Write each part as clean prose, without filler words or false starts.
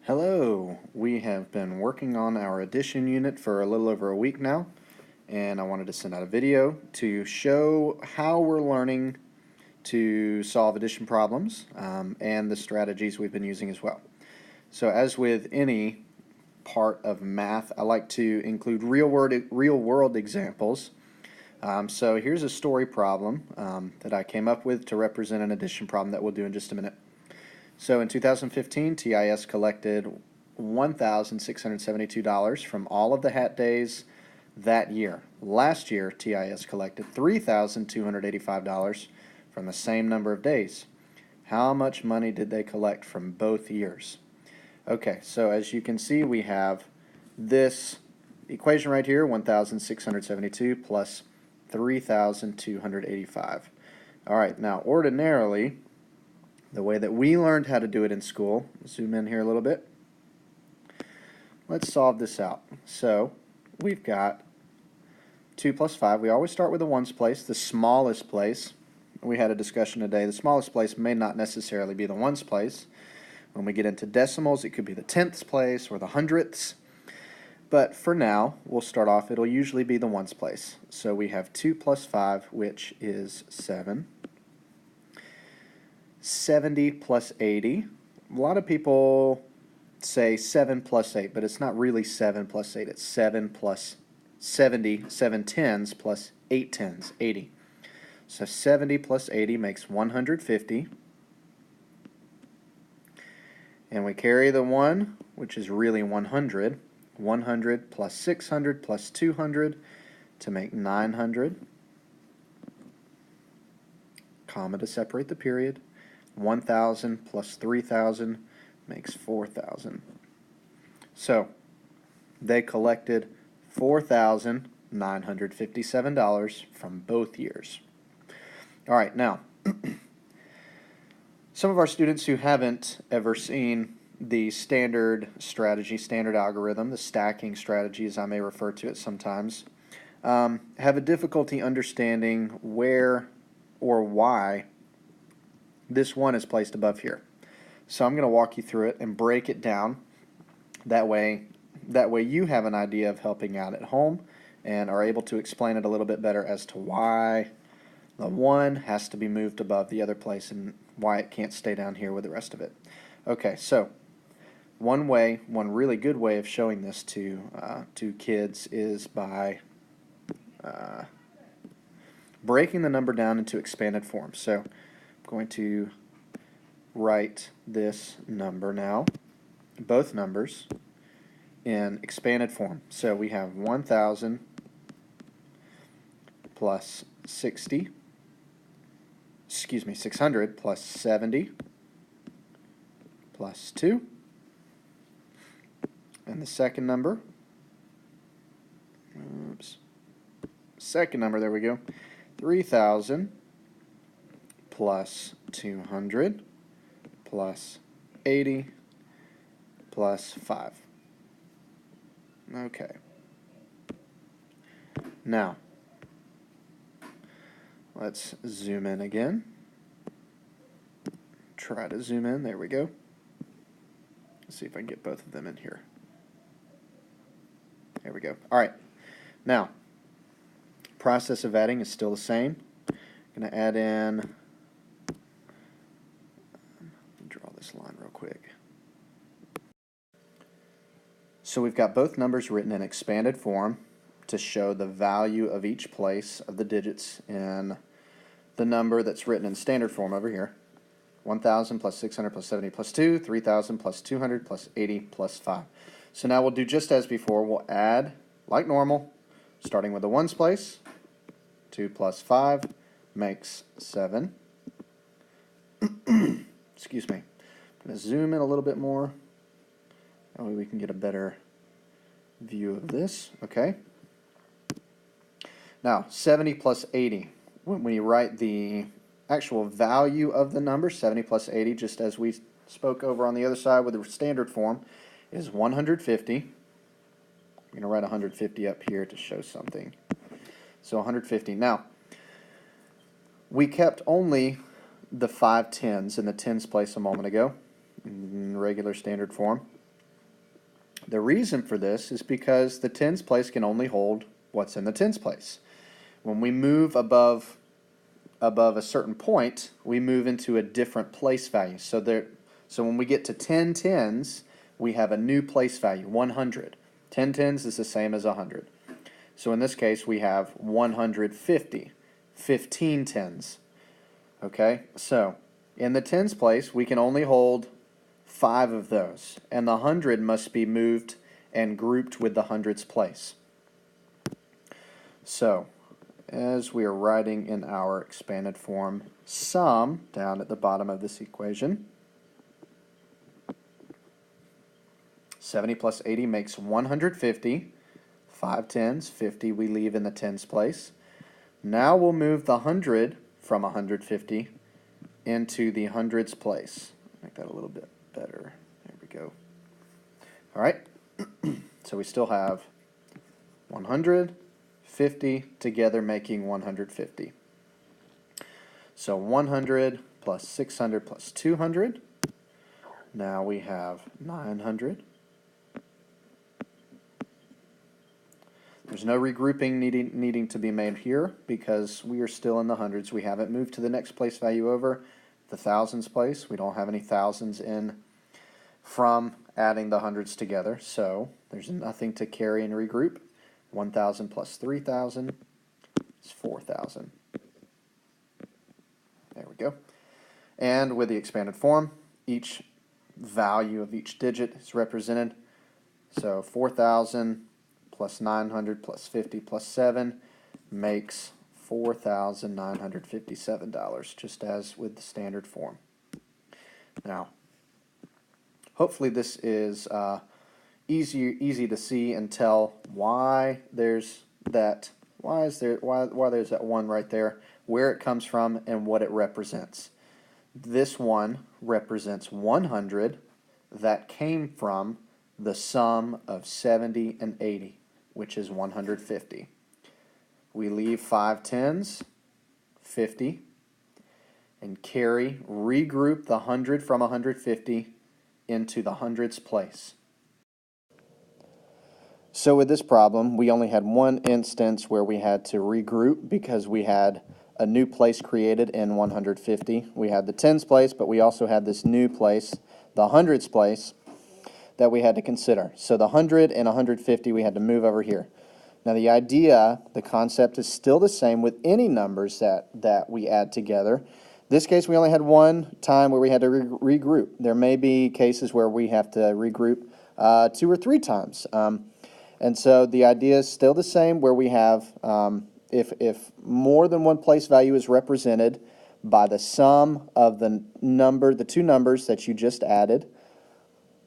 Hello, we have been working on our addition unit for a little over a week now, and I wanted to send out a video to show how we're learning to solve addition problems and the strategies we've been using as well. So as with any part of math, I like to include real world examples. So here's a story problem that I came up with to represent an addition problem that we'll do in just a minute. So in 2015, TIS collected $1,672 from all of the hat days that year. Last year, TIS collected $3,285 from the same number of days. How much money did they collect from both years? Okay, so as you can see, we have this equation right here, 1,672 plus 3,285. All right, now ordinarily, the way that we learned how to do it in school, zoom in here a little bit. Let's solve this out. So we've got 2 plus 5. We always start with the ones place, the smallest place. We had a discussion today. The smallest place may not necessarily be the ones place. When we get into decimals, it could be the tenths place or the hundredths. But for now, we'll start off, it'll usually be the ones place. So we have 2 plus 5, which is 7. 70 plus 80. A lot of people say 7 plus 8, but it's not really 7 plus 8. It's 7 plus 70, 7 tens plus 8 tens, 80. So 70 plus 80 makes 150. And we carry the 1, which is really 100. 100 plus 600 plus 200 to make 900. Comma to separate the period. 1,000 plus 3,000 makes 4,000. So they collected $4,957 from both years. All right, now some of our students who haven't ever seen the standard strategy, standard algorithm, the stacking strategy as I may refer to it sometimes, have a difficulty understanding where or why this 1 is placed above here. So I'm going to walk you through it and break it down. That way you have an idea of helping out at home and are able to explain it a little bit better as to why the 1 has to be moved above the other place and why it can't stay down here with the rest of it. Okay, so one really good way of showing this to kids is by breaking the number down into expanded form. So I'm going to write this number now, both numbers, in expanded form. So we have 1,000 plus 600 plus 70 plus 2. And the second number, there we go, 3,000 plus 200 plus 80 plus 5. Okay. Now, let's zoom in again. Try to zoom in. There we go. Let's see if I can get both of them in here. There we go. All right. Now, process of adding is still the same. I'm going to add in, draw this line real quick. So we've got both numbers written in expanded form to show the value of each place of the digits in the number that's written in standard form over here. 1,000 plus 600 plus 70 plus 2, 3,000 plus 200 plus 80 plus 5. So now we'll do just as before. We'll add like normal, starting with the ones place. 2 plus 5 makes 7. Excuse me. I'm going to zoom in a little bit more. That way we can get a better view of this. Okay. Now, 70 plus 80. When we write the actual value of the number, 70 plus 80, just as we spoke over on the other side with the standard form, is 150. I'm going to write 150 up here to show something. So 150. Now, we kept only the 5 tens in the tens place a moment ago in regular standard form. The reason for this is because the tens place can only hold what's in the tens place. When we move above a certain point, we move into a different place value. So when we get to 10 tens, we have a new place value, 100. 10 tens is the same as 100. So in this case, we have 150, 15 tens. Okay, so in the tens place, we can only hold 5 of those, and the 100 must be moved and grouped with the hundreds place. So, as we are writing in our expanded form sum down at the bottom of this equation, 70 plus 80 makes 150. 5 tens, 50 we leave in the tens place. Now we'll move the 100 from 150 into the hundreds place. Make that a little bit better. There we go. All right. So we still have 150 together making 150. So 100 plus 600 plus 200. Now we have 900. There's no regrouping needing to be made here because we are still in the hundreds. We haven't moved to the next place value over, the thousands place. We don't have any thousands in from adding the hundreds together, so there's nothing to carry and regroup. 1,000 plus 3,000 is 4,000. There we go. And with the expanded form, each value of each digit is represented. So 4,000 plus 900 plus 50 plus 7 makes $4,957, just as with the standard form. Now, hopefully this is easy to see and tell why there's that there's that one right there, where it comes from, and what it represents. This one represents 100 that came from the sum of 70 and 80, which is 150. We leave 5 tens, 50, and regroup the 100 from 150 into the hundreds place. So with this problem, we only had one instance where we had to regroup because we had a new place created in 150. We had the tens place, but we also had this new place, the hundreds place, that we had to consider. So the 100 and 150 we had to move over here. Now the concept is still the same with any numbers that we add together. This case we only had one time where we had to regroup. There may be cases where we have to regroup 2 or 3 times. And so the idea is still the same, where we have, if more than one place value is represented by the sum of the two numbers that you just added,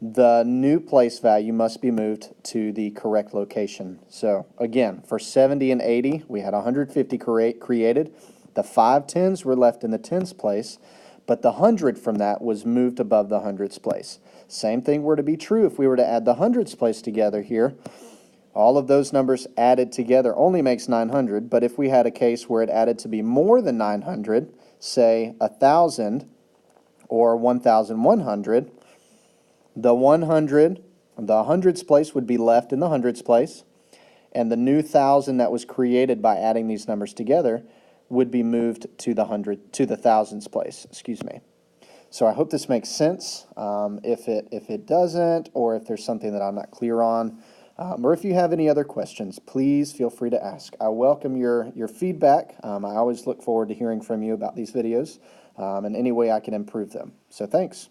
the new place value must be moved to the correct location. So again, for 70 and 80, we had 150 created. The 5 tens were left in the tens place, but the 100 from that was moved above the hundreds place. Same thing were to be true if we were to add the hundreds place together here. All of those numbers added together only makes 900, but if we had a case where it added to be more than 900, say 1,000 or 1,100, the 100, the hundreds place would be left in the hundreds place, and the new 1,000 that was created by adding these numbers together would be moved to the thousands place. Excuse me. So I hope this makes sense. If it doesn't, or if there's something that I'm not clear on, or if you have any other questions, please feel free to ask. I welcome your feedback. I always look forward to hearing from you about these videos and any way I can improve them. So thanks.